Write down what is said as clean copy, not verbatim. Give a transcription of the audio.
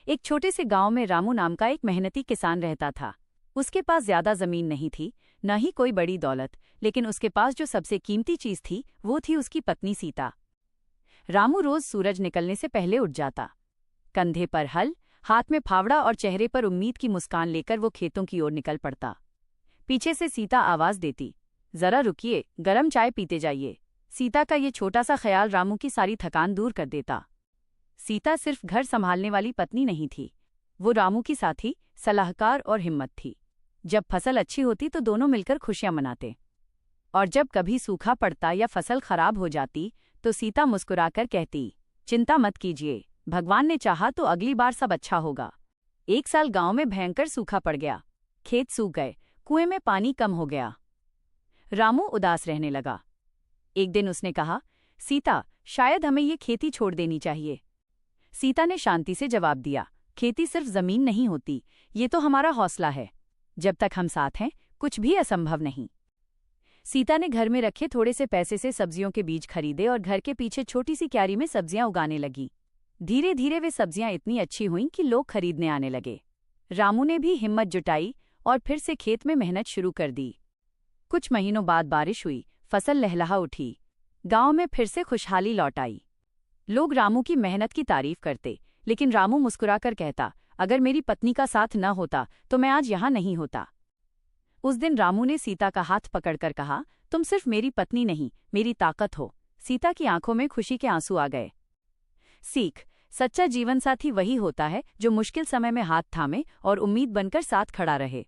एक छोटे से गांव में रामू नाम का एक मेहनती किसान रहता था। उसके पास ज्यादा जमीन नहीं थी, न ही कोई बड़ी दौलत, लेकिन उसके पास जो सबसे कीमती चीज थी वो थी उसकी पत्नी सीता। रामू रोज सूरज निकलने से पहले उठ जाता। कंधे पर हल, हाथ में फावड़ा और चेहरे पर उम्मीद की मुस्कान लेकर वो खेतों की ओर निकल पड़ता। पीछे से सीता आवाज देती, जरा रुकिए, गरम चाय पीते जाइए। सीता का ये छोटा सा ख्याल रामू की सारी थकान दूर कर देता। सीता सिर्फ घर संभालने वाली पत्नी नहीं थी, वो रामू की साथी, सलाहकार और हिम्मत थी। जब फसल अच्छी होती तो दोनों मिलकर खुशियां मनाते, और जब कभी सूखा पड़ता या फसल खराब हो जाती तो सीता मुस्कुराकर कहती, चिंता मत कीजिए, भगवान ने चाहा तो अगली बार सब अच्छा होगा। एक साल गांव में भयंकर सूखा पड़ गया। खेत सूख गए, कुएं में पानी कम हो गया। रामू उदास रहने लगा। एक दिन उसने कहा, सीता, शायद हमें ये खेती छोड़ देनी चाहिए। सीता ने शांति से जवाब दिया, खेती सिर्फ जमीन नहीं होती, ये तो हमारा हौसला है। जब तक हम साथ हैं, कुछ भी असंभव नहीं। सीता ने घर में रखे थोड़े से पैसे से सब्जियों के बीज खरीदे और घर के पीछे छोटी सी क्यारी में सब्जियां उगाने लगी। धीरे धीरे वे सब्जियां इतनी अच्छी हुईं कि लोग खरीदने आने लगे। रामू ने भी हिम्मत जुटाई और फिर से खेत में मेहनत शुरू कर दी। कुछ महीनों बाद बारिश हुई, फसल लहलहा उठी, गांव में फिर से खुशहाली लौट आई। लोग रामू की मेहनत की तारीफ करते, लेकिन रामू मुस्कुराकर कहता, अगर मेरी पत्नी का साथ न होता तो मैं आज यहाँ नहीं होता। उस दिन रामू ने सीता का हाथ पकड़कर कहा, तुम सिर्फ मेरी पत्नी नहीं, मेरी ताकत हो। सीता की आंखों में खुशी के आंसू आ गए। सीख, सच्चा जीवनसाथी वही होता है जो मुश्किल समय में हाथ थामे और उम्मीद बनकर साथ खड़ा रहे।